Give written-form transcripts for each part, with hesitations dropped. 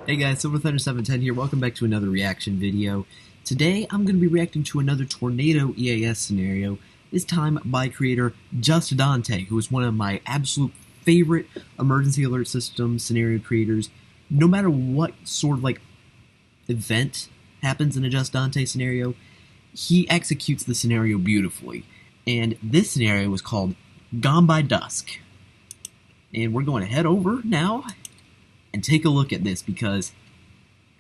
Hey guys, SilverThunder710 here. Welcome back to another reaction video. Today I'm going to be reacting to another tornado EAS scenario, this time by creator Just Dante, who is one of my absolute favorite emergency alert system scenario creators. No matter what sort of event happens in a Just Dante scenario, he executes the scenario beautifully. And this scenario was called Gone by Dusk. And we're going to head over now and take a look at this because,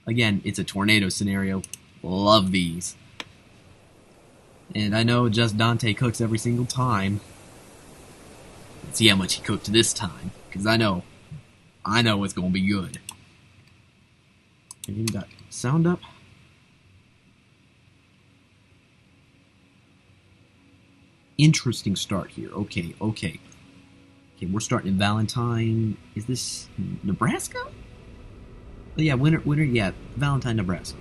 again, it's a tornado scenario. Love these. And I know Just Dante cooks every single time. Let's see how much he cooked this time, because I know it's going to be good. And you got sound up. Interesting start here. Okay. Okay, we're starting in Valentine. Is this Nebraska? Oh, yeah, winter, yeah, Valentine, Nebraska.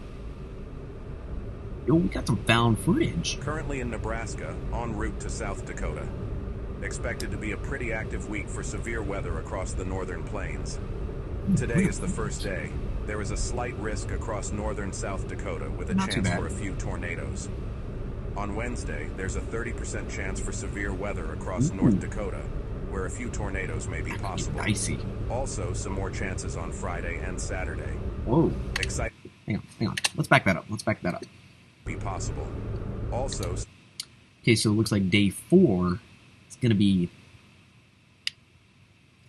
Yo, we got some found footage. Currently in Nebraska, en route to South Dakota. Expected to be a pretty active week for severe weather across the northern plains. Today is the first day. There is a slight risk across northern South Dakota with a chance for a few tornadoes. On Wednesday, there's a 30% chance for severe weather across North Dakota, where a few tornadoes may be possible. Dicey. Also, some more chances on Friday and Saturday. Whoa. Exciting. Hang on. Let's back that up. Be possible. Also. Okay, so it looks like day 4 is going to be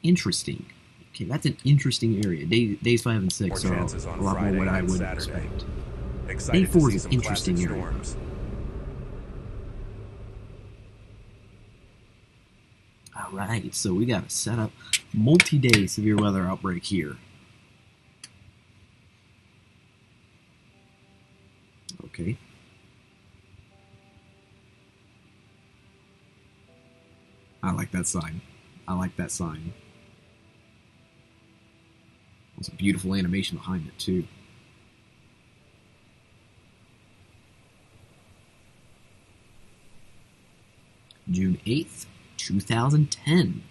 interesting. Okay, that's an interesting area. Days 5 and 6 are a lot more what I would expect. Day 4 is an interesting area. Storms. Alright, so we got to set up multi-day severe weather outbreak here. Okay. I like that sign. There's a beautiful animation behind it, too. June 8th. 2010.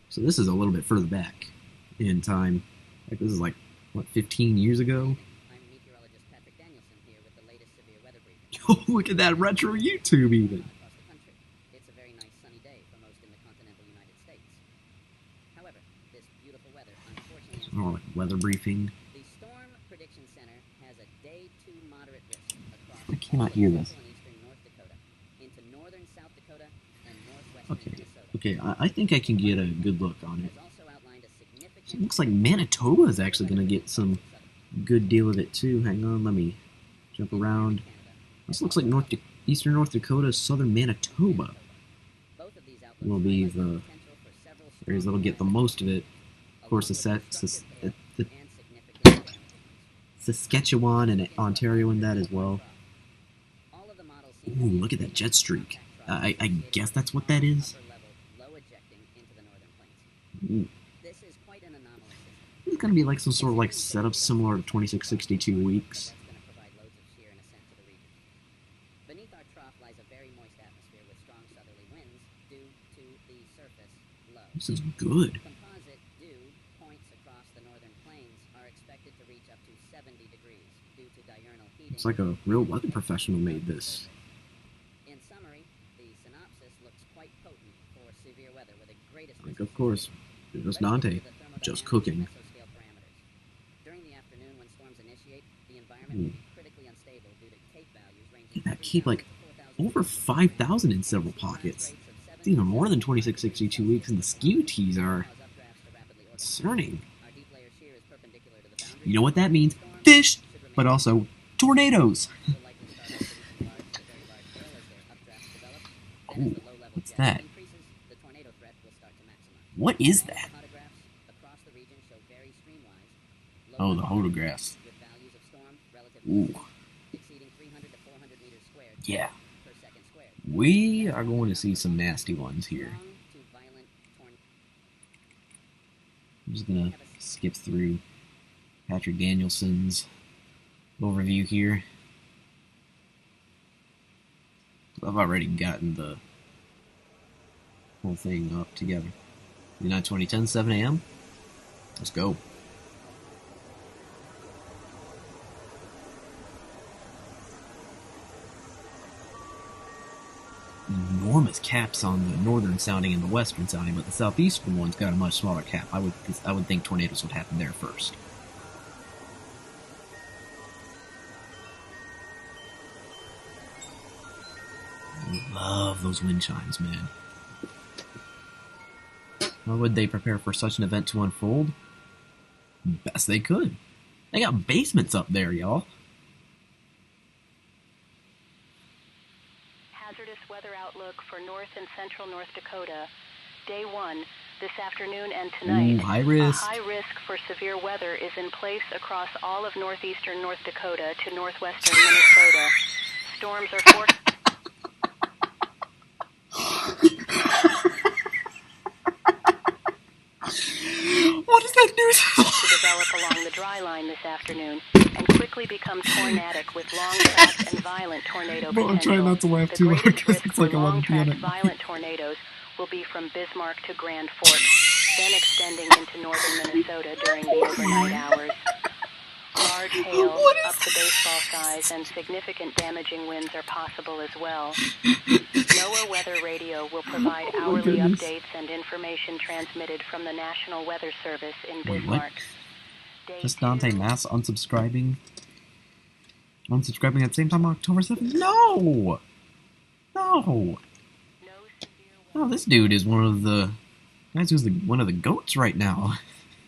So this is a little bit further back in time. Like this is like, what, 15 years ago? I'm meteorologist Patrick Danielson here with the latest severe weather briefing. Oh, look at that retro YouTube even. Across the country. It's a very nice sunny day for most in the continental United States. However, this beautiful weather unfortunately... Oh, like weather briefing. The Storm Prediction Center has a day 2 moderate risk across I cannot hear this. eastern North Dakota, into northern South Dakota, and northwestern Okay. Minnesota. Okay, I think I can get a good look on it. There's also outlined a significant... So it looks like Manitoba is actually going to get some good deal of it too. Hang on, let me jump around. This looks like eastern North Dakota, southern Manitoba will be the areas that'll get the most of it. Of course, the Saskatchewan and Ontario in that as well. Ooh, look at that jet streak. I guess that's what that is. Ooh. It's gonna be like some sort of like setup similar to 2662 weeks. Beneath our trough lies a very moist atmosphere with strong southerly winds due to the surface low. This is good. Composite dew points across the northern plains are expected to reach up to 70 degrees due to diurnal heating. It's like a real weather professional made this. In summary, the synopsis looks quite potent for severe weather with the greatest... Like, of course, just Dante, just cooking. During the afternoon when storms initiate, the environment will be critically unstable due to Cape values ranging... That Cape, like, over 5,000 in several pockets. It's even more than 2662 weeks, and the skew tees are concerning. You know what that means? Fish, but also tornadoes. Oh, what's that? What is that? Oh, the photographs. Ooh. Yeah. We are going to see some nasty ones here. I'm just going to skip through Patrick Danielson's overview here. I've already gotten the whole thing up together. 2010, 7 a.m. Let's go. enormous caps on the northern sounding and the western sounding, but the southeastern one's got a much smaller cap. I would think tornadoes would happen there first. I love those wind chimes, man. How would they prepare for such an event to unfold? Best they could. They got basements up there, y'all. Hazardous weather outlook for North and Central North Dakota. Day 1, this afternoon and tonight. Ooh, high risk. A high risk for severe weather is in place across all of northeastern North Dakota to northwestern Minnesota. Storms are forecast. What is that news? To develop along the dry line this afternoon and quickly become tornadic with long tracks and violent tornado potential. I'm trying not to laugh The too hard greatest because risk it's like for 11 p.m. long-track violent tornadoes will be from Bismarck to Grand Forks, then extending into northern Minnesota during the overnight hours. Large hail, up to baseball size, and significant damaging winds are possible as well. NOAA Weather Radio will provide hourly updates and information transmitted from the National Weather Service in Bismarck. Just Dante Mass unsubscribing? Unsubscribing at the same time on October 7th? No! No! No, this dude is one of the guys who's one of the goats right now.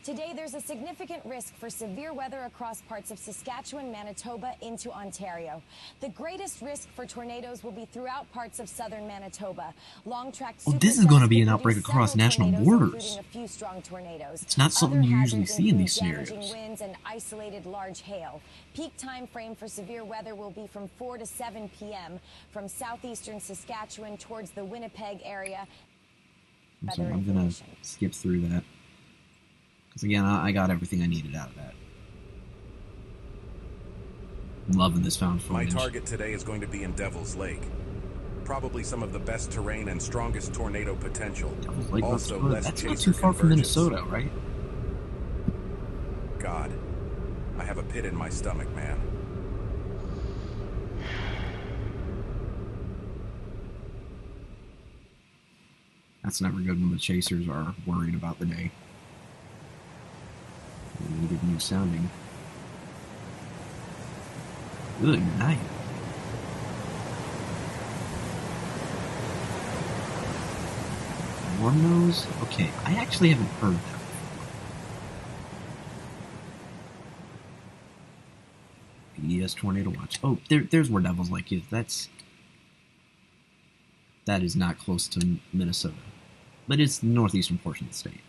Today, there's a significant risk for severe weather across parts of Saskatchewan, Manitoba, into Ontario. The greatest risk for tornadoes will be throughout parts of southern Manitoba. Long-track this is going to be an outbreak produce across several national tornadoes, borders. including a few strong tornadoes. It's not something Other you usually hazards see in these include scenarios. damaging winds and isolated large hail. Peak time frame for severe weather will be from 4 to 7 p.m. from southeastern Saskatchewan towards the Winnipeg area. So I'm going to skip through that. Because again, I got everything I needed out of that. I'm loving this found footage. My target today is going to be in Devil's Lake. Probably some of the best terrain and strongest tornado potential. Devil's Lake, Also, that's not too far from Minnesota, right? God, I have a pit in my stomach, man. That's never good when the chasers are worried about the day. Good new sounding. Good night. Warm nose? Okay, I actually haven't heard that before. EAS Tornado Watch. Oh, there's where Devil's Lake is. That is not close to Minnesota. But it's the northeastern portion of the state.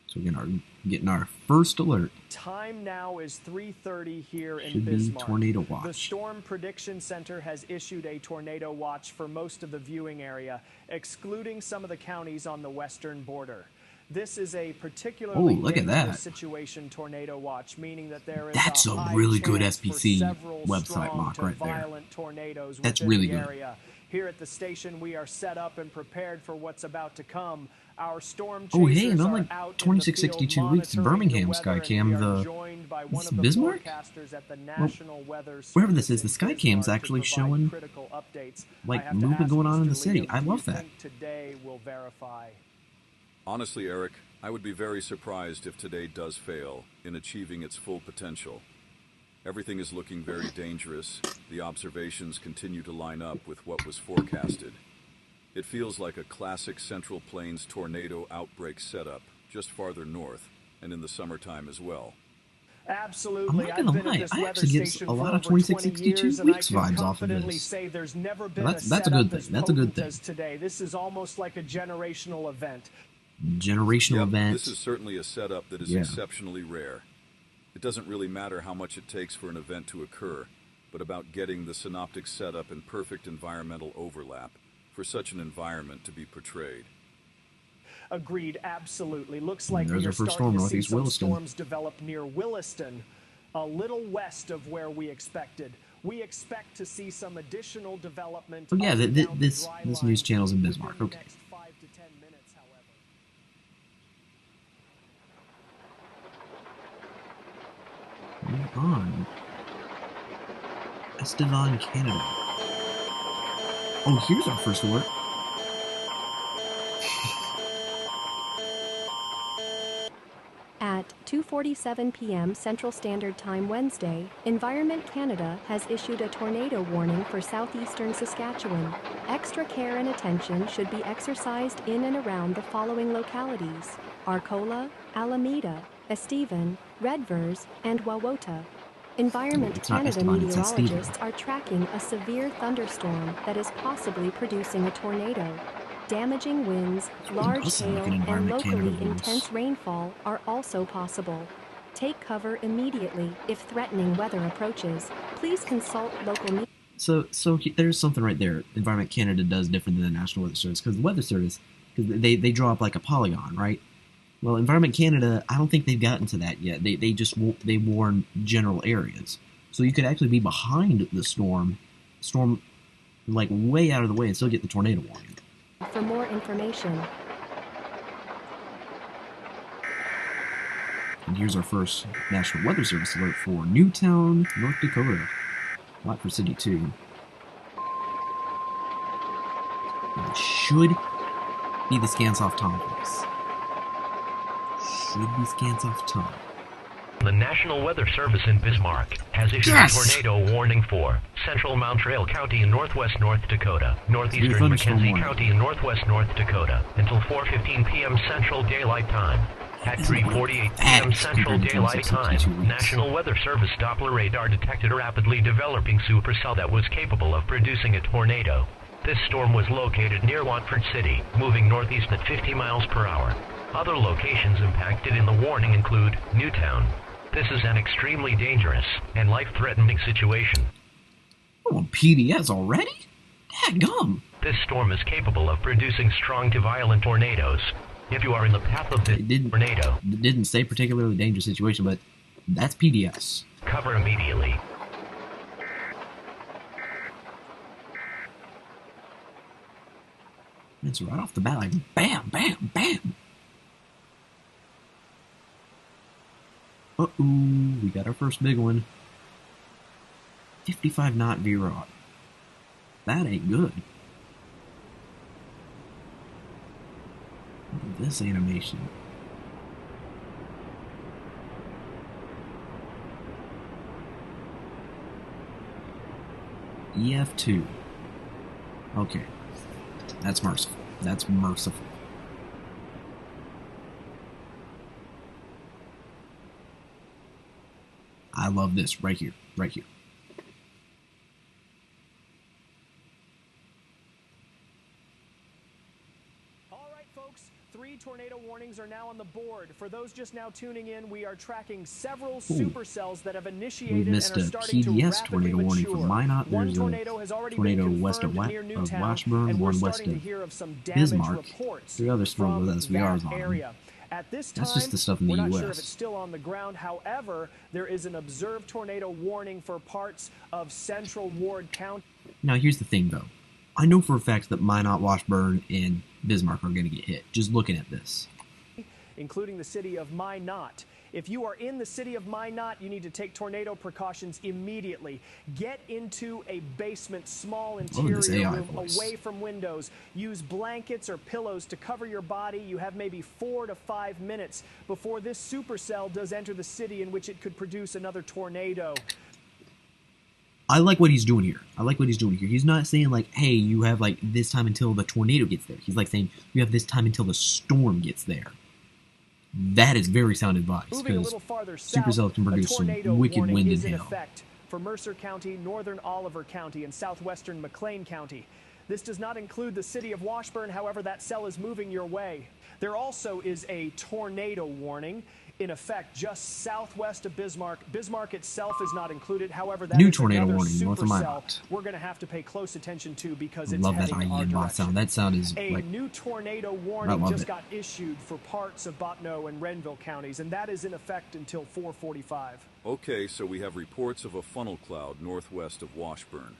So we're getting our first alert. Time now is 3:30 here in Should Bismarck. be tornado watch. The Storm Prediction Center has issued a tornado watch for most of the viewing area, excluding some of the counties on the western border. This is a particularly dangerous situation tornado watch, meaning that there is That's a a really good chance SPC for several website strong mock to right there. violent tornadoes That's within really the good. area. Here at the station, we are set up and prepared for what's about to come. Our storm Oh, hey, chasers and I'm are like out in the 2662 field weeks, monitoring Birmingham the weather, Skycam, and we are the joined by is one this of the Bismarck? forecasters at the National Weather wherever this Service is, the in Skycam's Bismarck actually to showing provide critical updates. like I have to movement ask going on in the Mr. city. Liam, I do love you that. think today will verify? Honestly, Eric, I would be very surprised if today does fail in achieving its full potential. Everything is looking very dangerous. The observations continue to line up with what was forecasted. It feels like a classic Central Plains tornado outbreak setup, just farther north, and in the summertime as well. Absolutely. I'm not gonna lie, I actually get a lot of 2662 weeks vibes off of this. Say there's never been That's a a good thing. That's a good thing. as today. This is almost like a generational event. Generational Yep, event. this is certainly a setup that is exceptionally rare. It doesn't really matter how much it takes for an event to occur, but about getting the synoptic setup and perfect environmental overlap for such an environment to be portrayed. Agreed, absolutely. Looks like There's we our are first starting storm, to see northeast some Williston. storms develop near Williston, a little west of where we expected. We expect to see some additional development. Oh, yeah, up and down the this dry news line channel's in within Bismarck. the Okay. next 5 to 10 minutes, however. Move on. Estevan, Canada. Oh, here's our first alert. At 2:47 p.m. Central Standard Time Wednesday, Environment Canada has issued a tornado warning for southeastern Saskatchewan. Extra care and attention should be exercised in and around the following localities: Arcola, Alameda, Estevan, Redvers, and Wawota. Environment Canada meteorologists are tracking a severe thunderstorm that is possibly producing a tornado. Damaging winds, large hail, and locally intense rainfall are also possible. Take cover immediately if threatening weather approaches. Please consult local media. So there's something right there. Environment Canada does different than the National Weather Service, because the Weather Service, because they draw up like a polygon, right? Well, Environment Canada, I don't think they've gotten to that yet. They warn general areas, so you could actually be behind the storm like way out of the way and still get the tornado warning. For more information. And here's our first National Weather Service alert for Newtown, North Dakota. Not for City 2. And it should be the Scans-off time for this. Should be Scans-off time. The National Weather Service in Bismarck has issued a tornado warning for central Mountrail County in northwest North Dakota, northeastern Mackenzie County in northwest North Dakota, until 4:15 p.m. Central Daylight Time. At 3:48 p.m. Central Daylight Time, National Weather Service Doppler radar detected a rapidly developing supercell that was capable of producing a tornado. This storm was located near Watford City, moving northeast at 50 miles per hour. Other locations impacted in the warning include Newtown. This is an extremely dangerous and life-threatening situation. Oh, PDS already? Dadgum. This storm is capable of producing strong to violent tornadoes. If you are in the path of this tornado... It didn't say particularly dangerous situation, but that's PDS. Cover immediately. It's right off the bat, like bam, bam, bam. Uh-oh, we got our first big one. 55 knot V-Rod. That ain't good. Look at this animation. EF2. Okay. That's merciful. That's merciful. I love this right here. Right here. All right, folks. 3 tornado warnings are now on the board. For those just now tuning in, we are tracking several supercells that have initiated and are starting to PDS rapidly tornado warning mature. from Minot. One There's tornado a has already tornado been west of confirmed near Newtown, Washburn, and we're one west starting to of hear of some damage Bismarck. reports 3 other storms from with SVRs that on area. them. At this time, That's just the stuff in the we're not US. sure if it's still on the ground. However, there is an observed tornado warning for parts of central Ward County. Now, here's the thing, though. I know for a fact that Minot, Washburn, and Bismarck are going to get hit, just looking at this. Including the city of Minot. If you are in the city of Minot, you need to take tornado precautions immediately. Get into a basement, small interior room, away from windows. Use blankets or pillows to cover your body. You have maybe 4 to 5 minutes before this supercell does enter the city, in which it could produce another tornado. I like what he's doing here. He's not saying, like, hey, you have, like, this time until the tornado gets there. He's, like, saying you have this time until the storm gets there. That is very sound advice, because supercells can produce some wicked wind and hail. For Mercer County, northern Oliver County, and southwestern McLean County. This does not include the city of Washburn, however, that cell is moving your way. There also is a tornado warning in effect just southwest of Bismarck. Bismarck itself is not included, however, that new is tornado another warning north of supercell we're going to have to pay close attention to, because it's love that heading our IEN direction. sound. That sound is A like, new tornado warning just got issued for parts of Bottineau and Renville counties, and that is in effect until 4:45. Okay, so we have reports of a funnel cloud northwest of Washburn,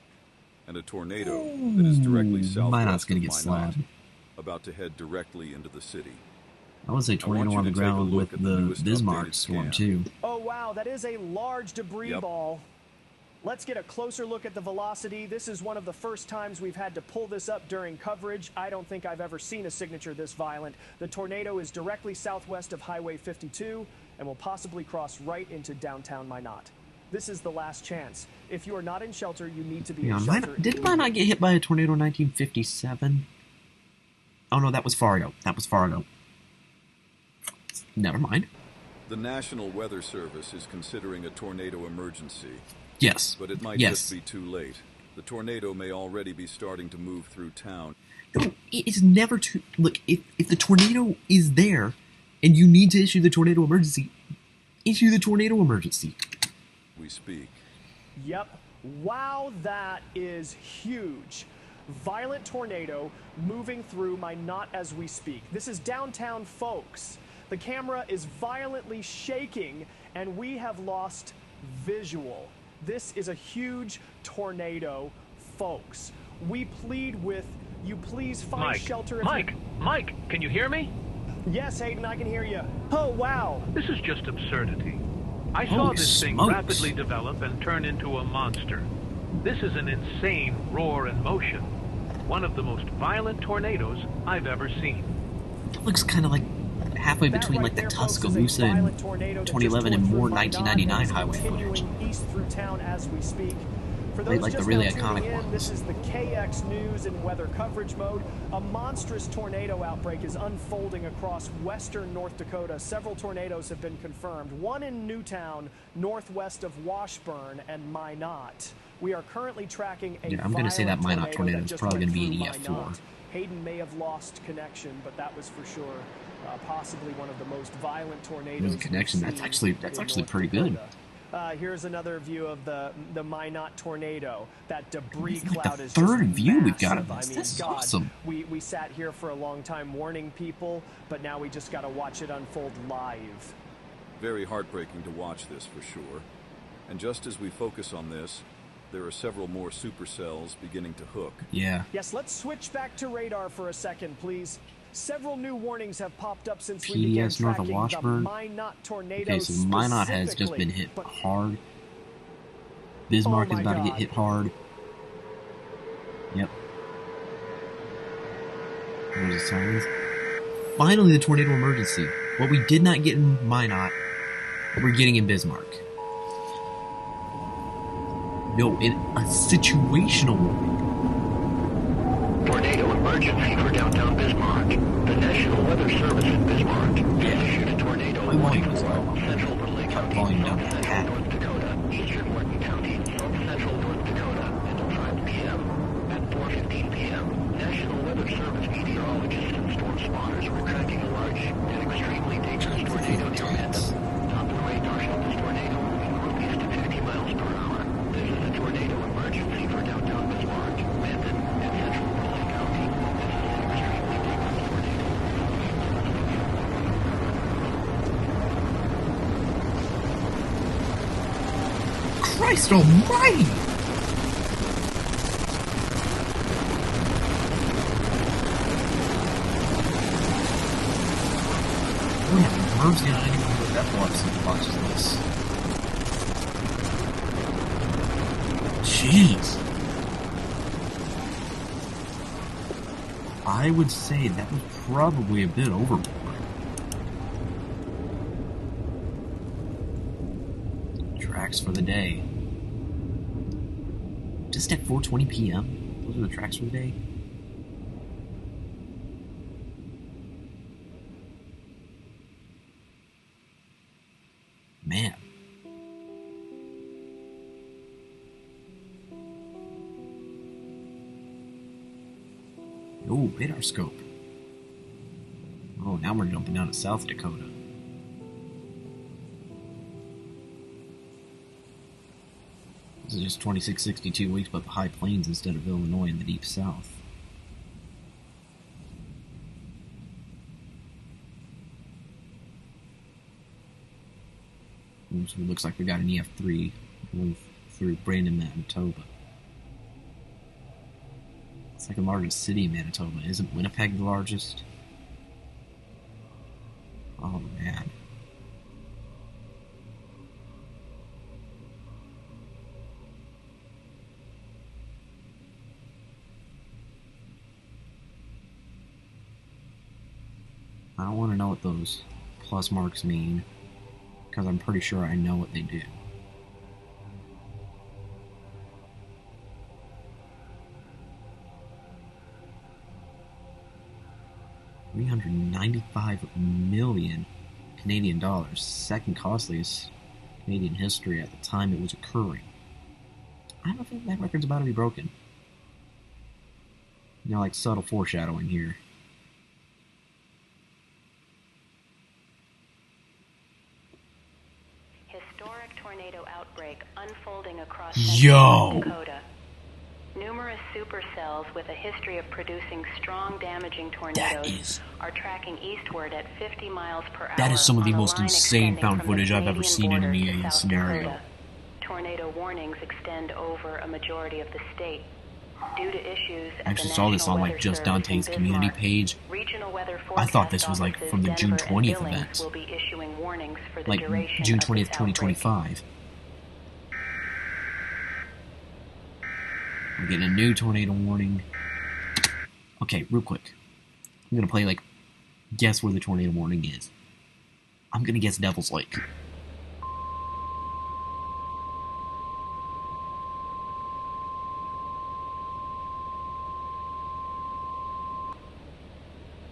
and a tornado that is directly southwest Minot's of gonna get Minot, slaughtered. about to head directly into the city. I would say tornado on the ground with the Bismarck storm, too. Oh, wow, that is a large debris ball. Let's get a closer look at the velocity. This is one of the first times we've had to pull this up during coverage. I don't think I've ever seen a signature this violent. The tornado is directly southwest of Highway 52 and will possibly cross right into downtown Minot. This is the last chance. If you are not in shelter, you need to be in shelter. Did Minot get hit by a tornado in 1957? Oh no, that was Fargo. Never mind. The National Weather Service is considering a tornado emergency. Yes. But it might just be too late. The tornado may already be starting to move through town. No, it's never too... Look, if the tornado is there, and you need to issue the tornado emergency, issue the tornado emergency. We speak. Yep. Wow, that is huge. Violent tornado moving through Minot as we speak. This is downtown, folks. The camera is violently shaking, and we have lost visual. This is a huge tornado, folks. We plead with you, please find shelter. Mike, can you hear me? Yes, Hayden, I can hear you. Oh, wow. This is just absurdity. I saw this thing rapidly develop and turn into a monster. This is an insane roar in motion. One of the most violent tornadoes I've ever seen. It looks kind of like halfway between like the Tuscaloosa in 2011 and more 1999 highway footage. East through town as we speak. For They those like the just really now iconic tuning in, ones. This is the KX News in weather coverage mode. A monstrous tornado outbreak is unfolding across western North Dakota. Several tornadoes have been confirmed. One in Newtown, northwest of Washburn and Minot. We are currently tracking a I'm going to say that Minot tornado is probably going to be an went through EF4. Minot. Hayden may have lost connection, but that was for sure possibly one of the most violent tornadoes. Connection. That's actually pretty good. Here's another view of the Minot tornado. That debris Like cloud the is third just view we've got of massive. this. This is God, awesome. We sat here for a long time warning people, but now we just got to watch it unfold live. Very heartbreaking to watch this for sure. And just as we focus on this, there are several more supercells beginning to hook. Yeah. Yes, let's switch back to radar for a second, please. Several new warnings have popped up since we began PDS north of tracking Washburn. the Minot tornado. Okay, so Minot has just been hit hard. Bismarck is about to get hit hard. Yep. There's the signs. Finally, the tornado emergency. What we did not get in Minot, we're getting in Bismarck. No, in a situational warning. Tornado emergency for downtown Bismarck. The National Weather Service in Bismarck has issued a tornado warning for central Burleigh County, south-central North Dakota, eastern Wharton County, south-central North Dakota until 5 p.m. At 4:15 p.m., National Weather Service meteorologists and storm spotters were tracking a large and extremely dangerous tornado near Manton. Top of the radar showed this tornado moving northeast at 50 miles per hour. This is a tornado emergency for downtown Bismarck, Manton, and central Burleigh County. This is an extremely dangerous tornado. Christ almighty! We have nerves getting anyone with epilepsy that watches this. Jeez. I would say that was probably a bit overboard. Tracks for the day. Just at 4:20 p.m. Those are the tracks for the day. Man. Oh, radar scope. Oh, now we're jumping down to South Dakota. This is just 2662 weeks, but the high plains instead of Illinois in the deep south. So it looks like we got an EF3 through Brandon, Manitoba. Second largest city in Manitoba. Isn't Winnipeg the largest? Oh man. I want to know what those plus marks mean, because I'm pretty sure I know what they do. $395 million Canadian dollars, second costliest Canadian history at the time it was occurring. I don't think that record's about to be broken. You know, like subtle foreshadowing here. Historic tornado outbreak unfolding across Yo! Dakota. Numerous supercells with a history of producing strong, damaging tornadoes are tracking eastward at 50 miles per hour. That is some of the on a most line insane extending found from the footage I've ever Canadian seen in an border to EAS South scenario. Dakota. Tornado warnings extend over a majority of the state. Due to issues I actually saw this on like Just Dante's community page. I thought this was like from the June 20th event. Like June 20th, 2025. We're getting a new tornado warning. Okay, real quick. I'm gonna play like guess where the tornado warning is. I'm gonna guess Devil's Lake.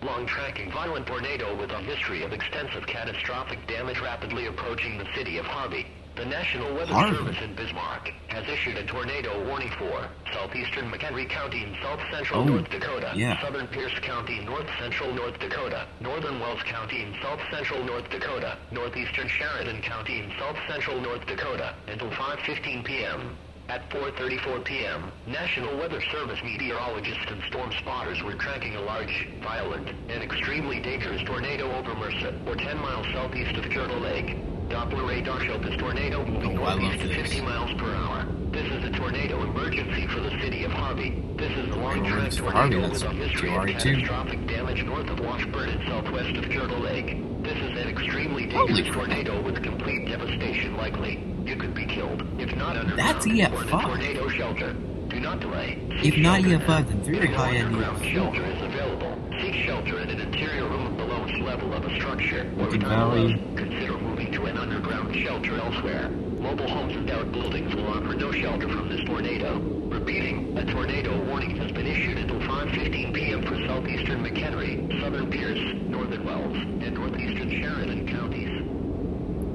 Long-tracking violent tornado with a history of extensive catastrophic damage rapidly approaching the city of Harvey. The National Weather Service in Bismarck has issued a tornado warning for southeastern McHenry County in south-central North Dakota, southern Pierce County, north-central North Dakota, northern Wells County in south-central North Dakota, northeastern Sheridan County in south-central North Dakota until 5:15 p.m. At 4:34 p.m., National Weather Service meteorologists and storm spotters were tracking a large, violent, and extremely dangerous tornado over Mercer, or 10 miles southeast of Turtle Lake. Doppler radar showed this tornado moving northeast at 50 miles per hour. This is a tornado emergency for the city of Harvey. This is a long-track tornado with a history of catastrophic damage north of Washburn and southwest of Turtle Lake. This is an extremely dangerous tornado with complete devastation likely. You could be killed, if not under tornado shelter. Do not delay. If not EF5, then very high-end shelter is available. Seek shelter in an interior room below level of a structure. Or consider moving to an underground shelter elsewhere. Mobile homes and out buildings will offer no shelter from this tornado. Repeating, a tornado warning has been issued until 5:15 p.m. for southeastern McHenry, southern Pierce, northern Wells, and northeastern Sheridan counties.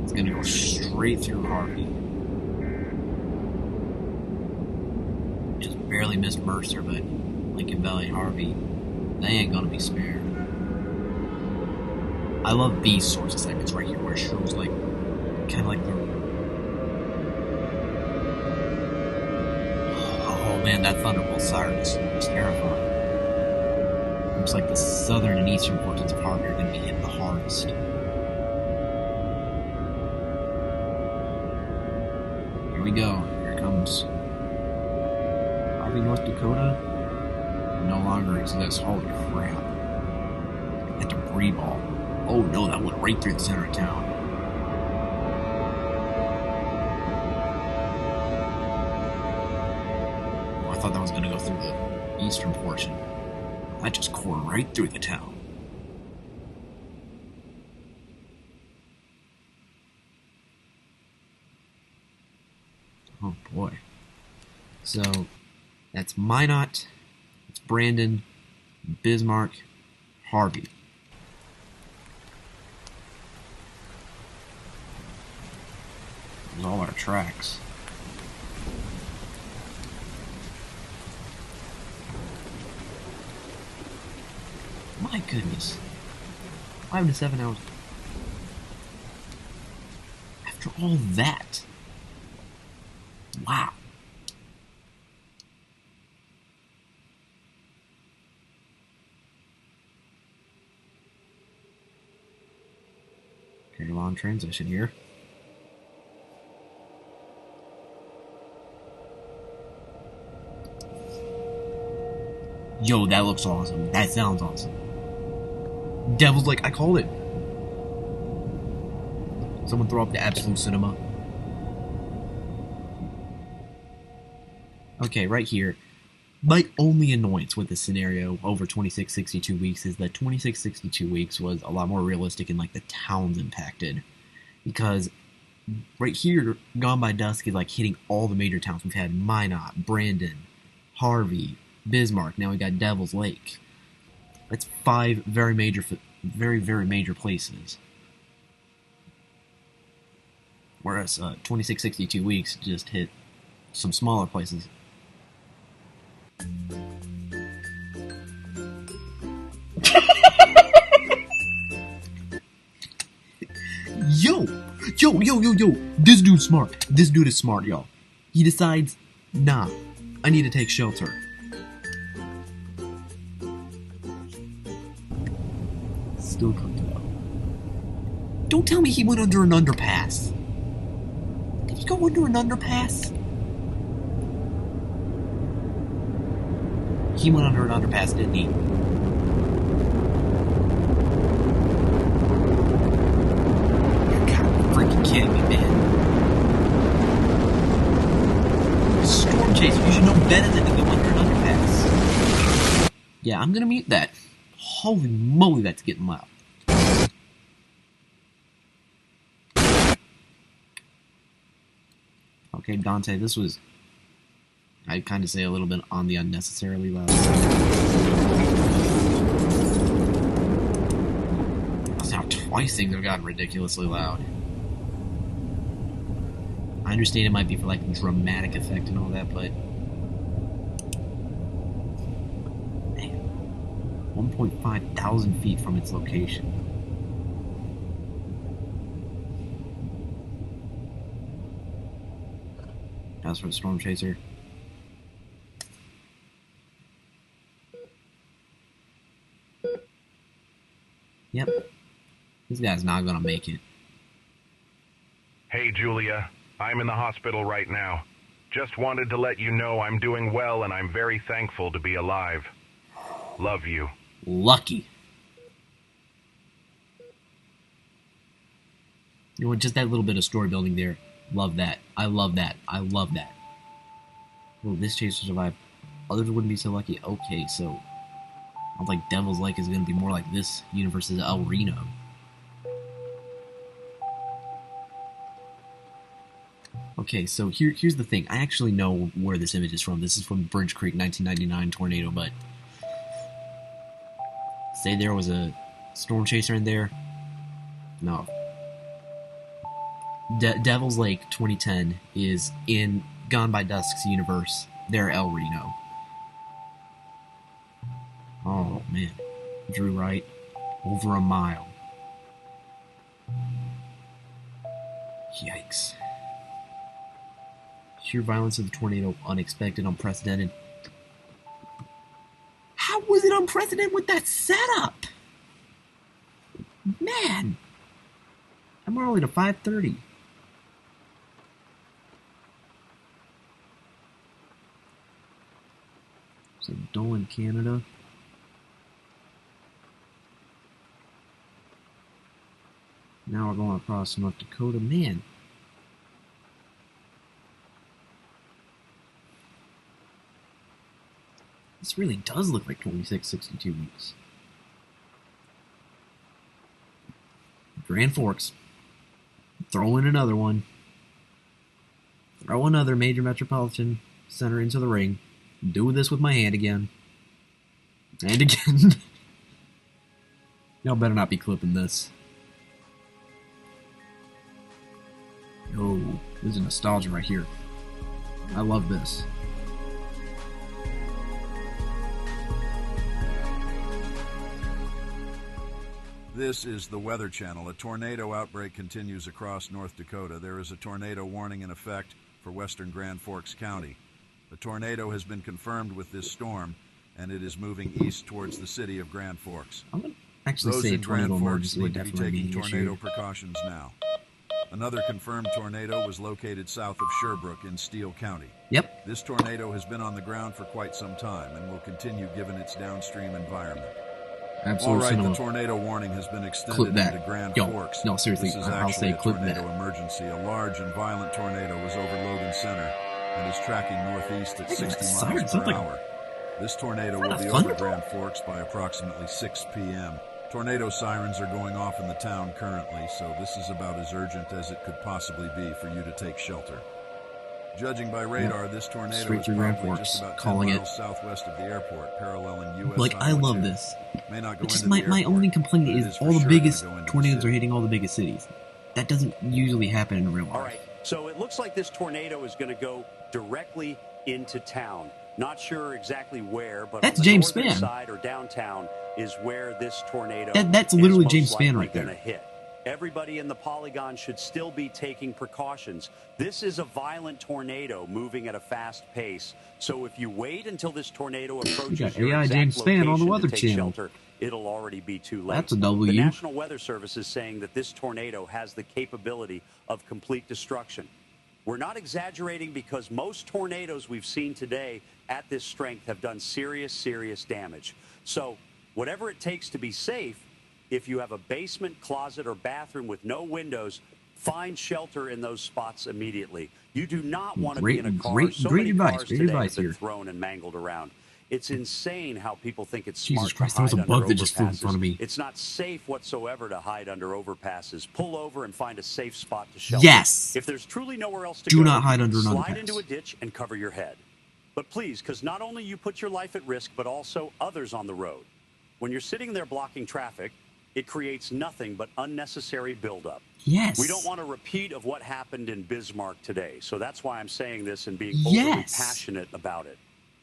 It's gonna go straight through Harvey. Just barely missed Mercer, but Lincoln Valley, Harvey, they ain't gonna be spared. I love these sorts of segments right here where it shows like, kind of like the... Oh man, that thunderbolt siren is terrifying. Looks like the southern and eastern portions of Harvey are going to be hit the hardest. Here we go. Here it comes. Harvey, North Dakota no longer exists. Holy crap. That debris ball. Oh no, that went right through the center of town. Oh, I thought that was going to go through the eastern portion. That just core right through the town. Oh boy. So, that's Minot, it's Brandon, Bismarck, Harvey. There's all our tracks. My goodness. 5 to 7 hours. After all that. Wow. Okay, long transition here. Yo, that looks awesome. That sounds awesome. Devil's Lake, I called it. Someone throw up the absolute cinema. Okay, right here. My only annoyance with this scenario over 2662 weeks is that 2662 weeks was a lot more realistic in like the towns impacted, because right here, Gone by Dusk is like hitting all the major towns. We've had Minot, Brandon, Harvey, Bismarck. Now we got Devil's Lake. That's 5 very major places. Whereas 2662 weeks just hit some smaller places. Yo! This dude's smart. This dude is smart, y'all. He decides, nah, I need to take shelter. Still cooked it up. Don't tell me he went under an underpass. Did he go under an underpass? He went under an underpass, didn't he? Freaking kidding me, man. Storm chaser, you should know better than to go under an underpass. Yeah, I'm gonna mute that. Holy moly, that's getting loud. Okay, Dante, this was, I'd kind of say, a little bit on the unnecessarily loud side. That's now twice things have gotten ridiculously loud. I understand it might be for like dramatic effect and all that, but man, 1.5 thousand feet from its location. That's for the Storm Chaser. Yep, this guy's not gonna make it. Hey, Julia. I'm in the hospital right now. Just wanted to let you know I'm doing well and I'm very thankful to be alive. Love you. Lucky. You know what, just that little bit of story building there. Love that. I love that. I love that. Will this chaser survive? Others wouldn't be so lucky. Okay, so I don't think Devil's Lake is going to be more like this universe's El Reno. Okay, so here's the thing. I actually know where this image is from. This is from Bridge Creek 1999 tornado, but say there was a storm chaser in there. No. Devil's Lake 2010 is in Gone by Dusk's universe. They're El Reno. Oh, man. Drew Wright. Over a mile. Yikes. Sheer violence of the tornado, unexpected, unprecedented. How was it unprecedented with that setup? Man! I'm early to 5:30. So Dolan, Canada. Now we're going across North Dakota. Man. This really does look like 2662 weeks. Grand Forks. Throw in another one. Throw another major metropolitan center into the ring. Do this with my hand again. And again. Y'all better not be clipping this. Yo, this is nostalgia right here. I love this. This is the Weather Channel. A tornado outbreak continues across North Dakota. There is a tornado warning in effect for western Grand Forks County. The tornado has been confirmed with this storm, and it is moving east towards the city of Grand Forks. I'm going to actually Those say in Grand tornado Forks emergency need to be definitely taking be an tornado issue. precautions now. Another confirmed tornado was located south of Sherbrooke in Steele County. Yep. This tornado has been on the ground for quite some time and will continue given its downstream environment. Absolute All right, cinema. the tornado warning has been Clip extended that. into Grand Yo, Forks. no, seriously, This is I'll actually say a clip tornado that. emergency. A large and violent tornado was over Logan Center and is tracking northeast at Look at 60 that miles siren. per Sounds like hour. This tornado will be over Grand Forks by approximately 6 p.m. Tornado sirens are going off in the town currently, so this is about as urgent as it could possibly be for you to take shelter. Judging by radar, this tornado is probably just about 10 miles southwest of the airport, paralleling U.S. Like, I love this. My only complaint is all the biggest tornadoes are hitting all the biggest cities. That doesn't usually happen in real life. All right, so it looks like this tornado is going to go directly into town. Not sure exactly where, but that's on the James northern Spann. Side or downtown is where this tornado that's literally is James most Spann likely right there. Gonna hit. Everybody in the polygon should still be taking precautions. This is a violent tornado moving at a fast pace. So if you wait until this tornado approaches your AI exact James Spann on the location Weather to take Channel. shelter, it'll already be too late. That's a W. The National Weather Service is saying that this tornado has the capability of complete destruction. We're not exaggerating because most tornadoes we've seen today at this strength have done serious, serious damage. So whatever it takes to be safe, if you have a basement, closet, or bathroom with no windows, find shelter in those spots immediately. You do not want to be in a car. So many cars today have been thrown and mangled around. It's insane how people think it's smart to hide under overpasses. It's not safe whatsoever to hide under overpasses. Pull over and find a safe spot to shelter. Yes. If there's truly nowhere else to do go, not hide under an slide underpass. into a ditch and cover your head. But please, because not only you put your life at risk, but also others on the road. When you're sitting there blocking traffic, it creates nothing but unnecessary buildup. Yes. We don't want a repeat of what happened in Bismarck today. So that's why I'm saying this and being overly passionate about it.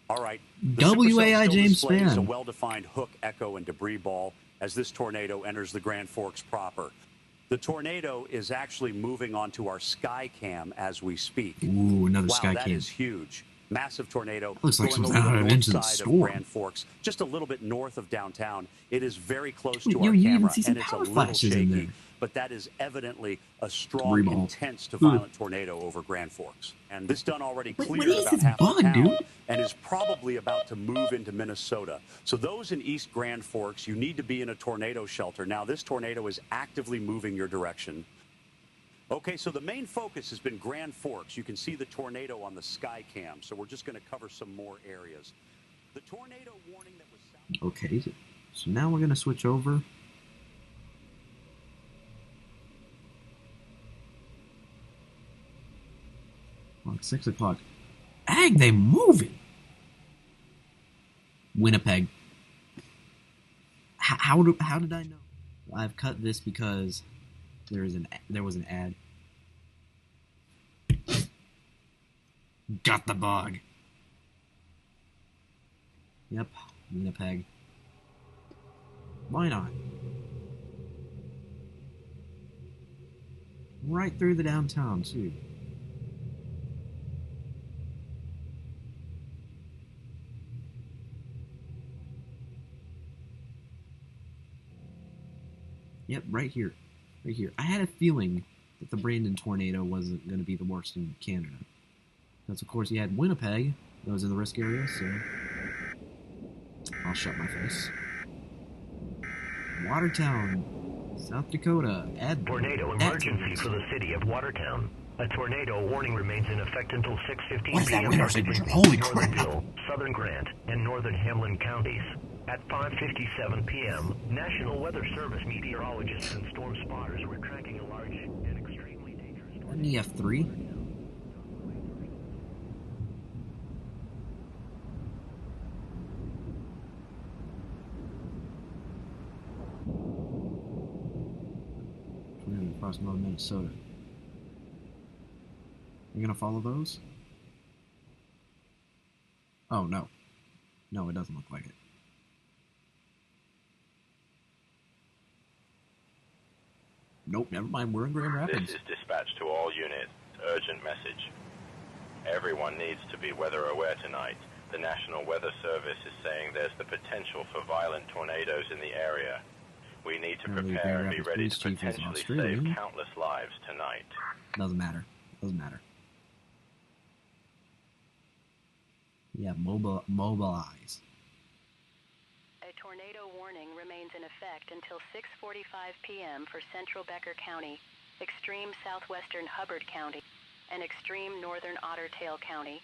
All right. WAI James Spann. A well-defined hook, echo, and debris ball as this tornado enters the Grand Forks proper. The tornado is actually moving onto our sky cam as we speak. Ooh, another sky that cam. is huge. Massive tornado. Looks like going something over out of the Into the north side Storm. of Grand Forks, just a little bit north of downtown. It is very close to Yo, our you camera, even see some and it's a power little flashes in there. shaky. But that is evidently a strong, intense to violent tornado over Grand Forks. And this done already cleared about half the town and is probably about to move into Minnesota. So those in East Grand Forks, you need to be in a tornado shelter. Now, this tornado is actively moving your direction. Okay, so the main focus has been Grand Forks. You can see the tornado on the sky cam. So we're just going to cover some more areas. The tornado warning that was... Okay, so now we're going to switch over. Like 6 o'clock. Dang, they moving. Winnipeg. How did I know? I've cut this because there was an ad. Got the bug. Yep, Winnipeg. Why not? Right through the downtown too. Yep, right here. Right here. I had a feeling that the Brandon tornado wasn't going to be the worst in Canada. Because, of course, you had Winnipeg. That was in the risk area, so... I'll shut my face. Watertown, South Dakota. Tornado emergency for the city of Watertown. A tornado warning remains in effect until 6:15 p.m. Holy crap! Northernville, Southern Grant, and Northern Hamlin counties. At 5:57 p.m., National Weather Service meteorologists and storm spotters were tracking a large and extremely dangerous tornado. And EF3. Across northern Minnesota. You're gonna follow those? Oh, no. No, it doesn't look like it. Nope, never mind. We're in Grand Rapids. This is dispatch to all units. Urgent message. Everyone needs to be weather aware tonight. The National Weather Service is saying there's the potential for violent tornadoes in the area. We need to prepare and be ready to potentially save countless lives tonight. Doesn't matter. Doesn't matter. Yeah, mobilize. A tornado warning remains in effect until 6:45 p.m. for central Becker County, extreme southwestern Hubbard County, and extreme northern Otter Tail County.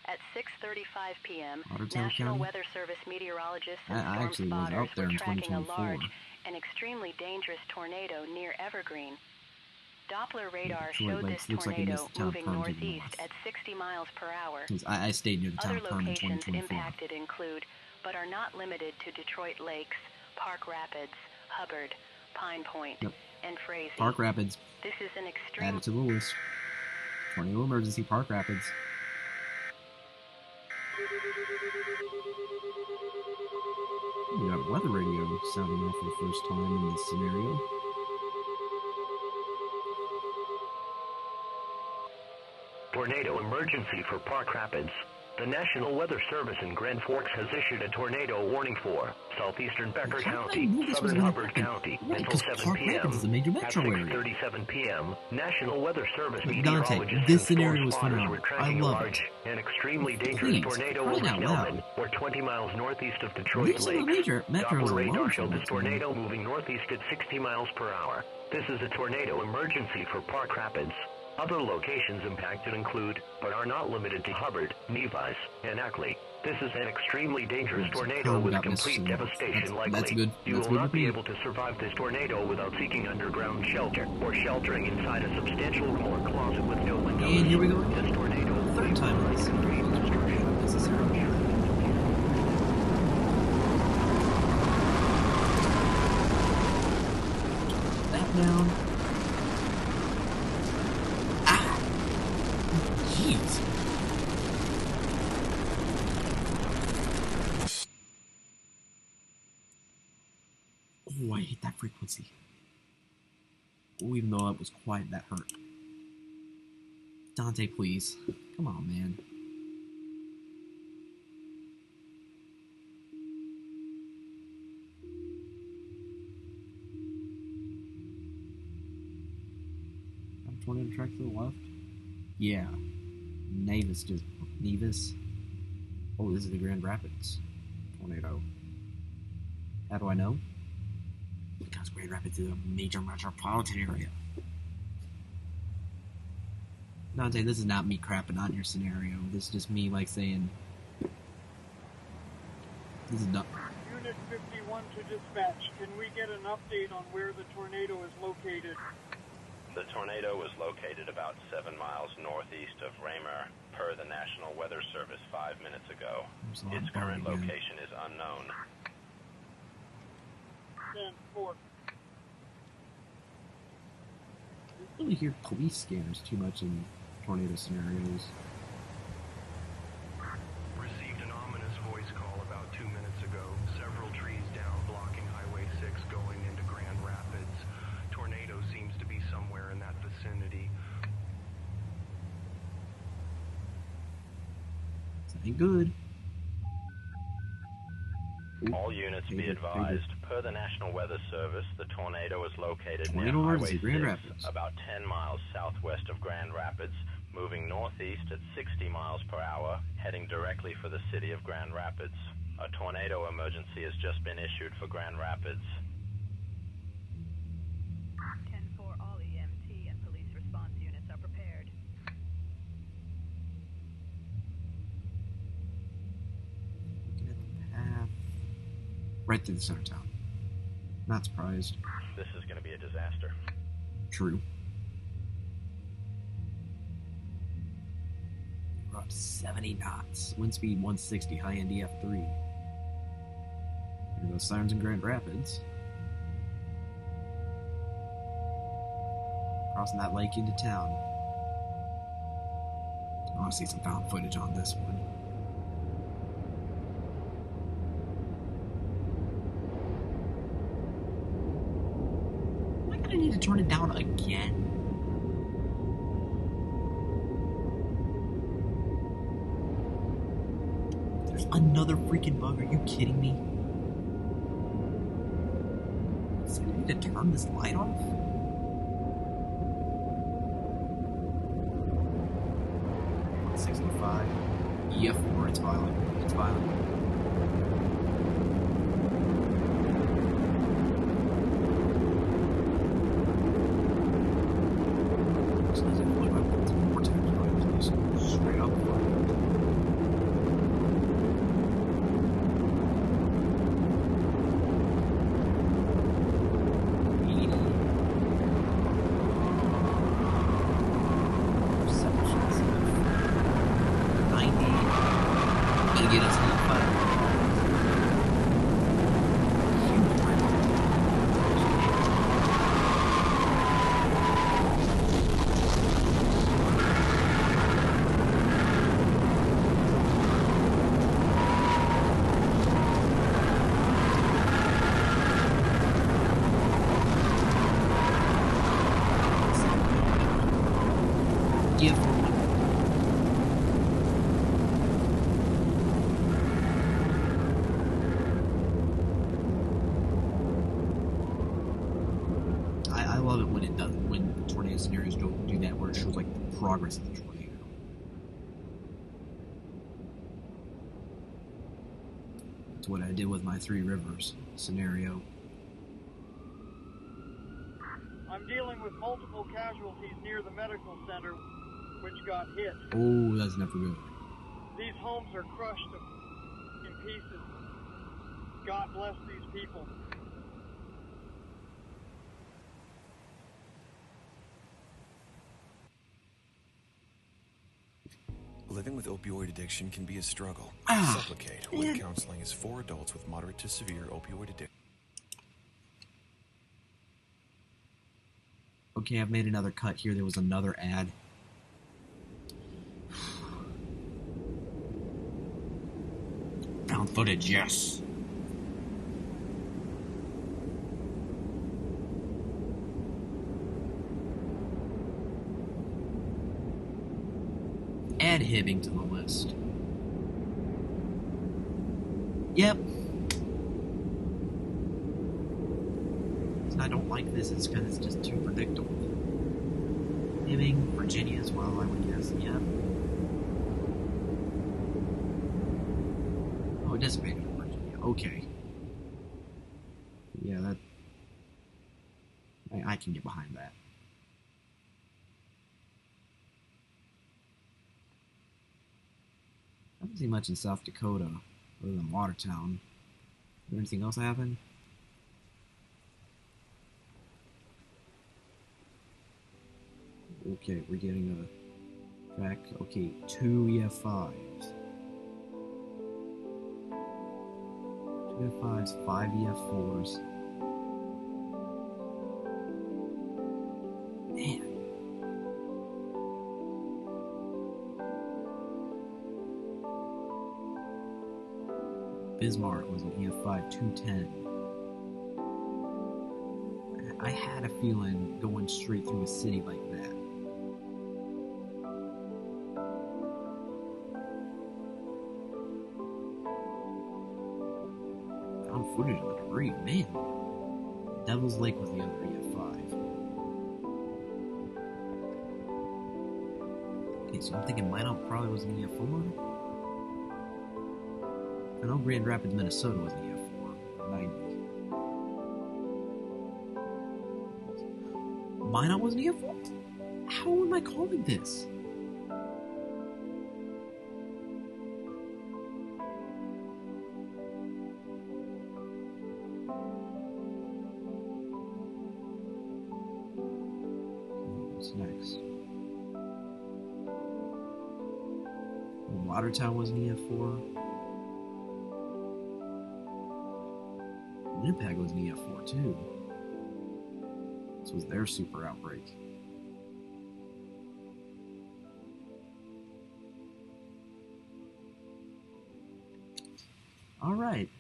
At 6:35 p.m., Ottertail National County? Weather Service meteorologists and I storm actually was spotters up there were in tracking a 2024. large and extremely dangerous tornado near Evergreen. Doppler radar Actually, showed like, this looks like it missed tornado the town moving Perm to the northeast north. at 60 miles per hour. 'Cause I stayed near the town Other of Perm in locations 2024. impacted include, but are not limited to, Detroit Lakes, Park Rapids, Hubbard, Pine Point, Yep. and Frazee. Park Rapids. This is an extreme... Added to the list. Tornado emergency, Park Rapids. We got weather radio sounding off for the first time in this scenario. Tornado emergency for Park Rapids. The National Weather Service in Grand Forks has issued a tornado warning for southeastern Becker County, southern Hubbard County, until 7 p.m. Is a major At metro area. 6:37 p.m., National Weather Service But meteorologists Dante, and this storm scenario is spotters phenomenal. were I tracking a love large it. and extremely dangerous Please, tornado crying over out loud. Snellman, or 20 miles northeast of Detroit Leave some of the Lakes. major metros Doppler alone radar for showed this once, man. tornado moving northeast at 60 miles per hour. This is a tornado emergency for Park Rapids. Other locations impacted include, but are not limited to, Hubbard, Nevis, and Ackley. This is an extremely dangerous tornado with complete devastation likely. That's good. You That's will good not with be me. able to survive this tornado without seeking underground shelter or sheltering inside a substantial room or closet with no windows. And here we go. This tornado will Third time in this complete destruction. necessarily. That down. Ah! Jeez. Oh, I hate that frequency. Oh, even though that was quiet, that hurt. Dante, please. Come on, man. Tornado track to the left? Yeah. Nevis. Oh, this is the Grand Rapids tornado. How do I know? Because Grand Rapids is a major metropolitan area. Dante, this is not me crapping on your scenario. This is just me, like, saying... This is not... Unit 51 to dispatch. Can we get an update on where the tornado is located? The tornado was located about 7 miles northeast of Raymer, per the National Weather Service 5 minutes ago. Its current location is unknown. 10-4. I don't really hear police scanners too much in tornado scenarios. Received an ominous voice call about 2 minutes ago. Several trees down, blocking Highway 6 going into Grand Rapids. Tornado seems to be somewhere in that vicinity. This ain't good. All units be advised, per the National Weather Service, the tornado is located near Tornado Highway emergency, 6, Grand Rapids. about 10 miles southwest of Grand Rapids, moving northeast at 60 miles per hour, heading directly for the city of Grand Rapids. A tornado emergency has just been issued for Grand Rapids. 10-4, all EMT and police response units are prepared. Looking at the path. Right through the center of town. Not surprised. This is going to be a disaster. True. We're up 70 knots. Wind speed 160, high end EF3. Here goes sirens in Grand Rapids. Crossing that lake into town. I want to see some found footage on this one. Am I gonna need to turn it down again? There's another freaking bug. Are you kidding me? Does I need to turn this light off? EF4, it's violent. It's violent. So there's a blue weapon. More times, please. Straight up. get us in the fight. I love it when it does, when tornado scenarios do that, where it shows like the progress of the tornado. That's what I did with my Three Rivers scenario. I'm dealing with multiple casualties near the medical center, which got hit. Oh, that's never good. These homes are crushed in pieces. God bless these people. Living with opioid addiction can be a struggle. Supplicate, who in counseling is for adults with moderate to severe opioid addiction. Okay, I've made another cut here. There was another ad. Found footage, yes. Add Hibbing to the list. Yep. I don't like this, it's because it's just too predictable. Hibbing, Virginia as well, I would guess. Yep. Oh, it dissipated in Virginia. Okay. Yeah, that... I can get behind that. I haven't seen much in South Dakota, other than Watertown. Is there anything else happen? Okay, we're getting a track. Okay, 2 EF5s. 2 EF5s, 5 EF4s. Man. Bismarck was an EF5 210. I had a feeling going straight through a city like that. Found footage of the debris, man. Devil's Lake was the other EF5. Okay, so I'm thinking Minot probably was an EF4. I know Grand Rapids, Minnesota was an EF4. 90s. Minot was an EF4? How am I calling this? What's next? Watertown was an EF4. Winnipeg was an EF4 too. This was their super outbreak. Alright.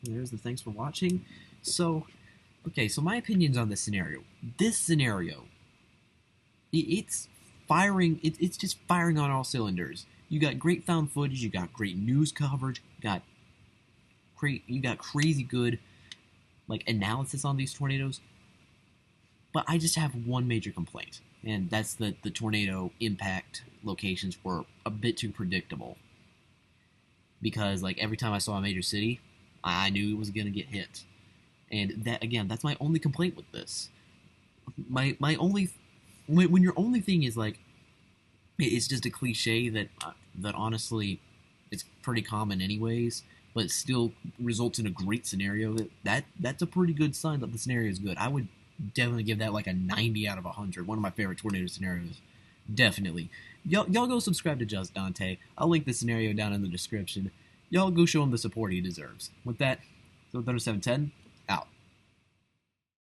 There's the thanks for watching. So, okay, so my opinions on this scenario. This scenario, it's firing, it's just firing on all cylinders. You got great found footage, you got great news coverage, you got crazy good like analysis on these tornadoes, but I just have one major complaint, and that's that the tornado impact locations were a bit too predictable. Because like every time I saw a major city, I knew it was going to get hit, and that again, that's my only complaint with this. My only when your only thing is like it's just a cliche that honestly it's pretty common anyways, but still results in a great scenario, that's a pretty good sign that the scenario is good. I would definitely give that like a 90 out of 100. One of my favorite tornado scenarios. Definitely. Y'all go subscribe to Just Dante. I'll link the scenario down in the description. y'all go show him the support he deserves. With that, so Thunder 710,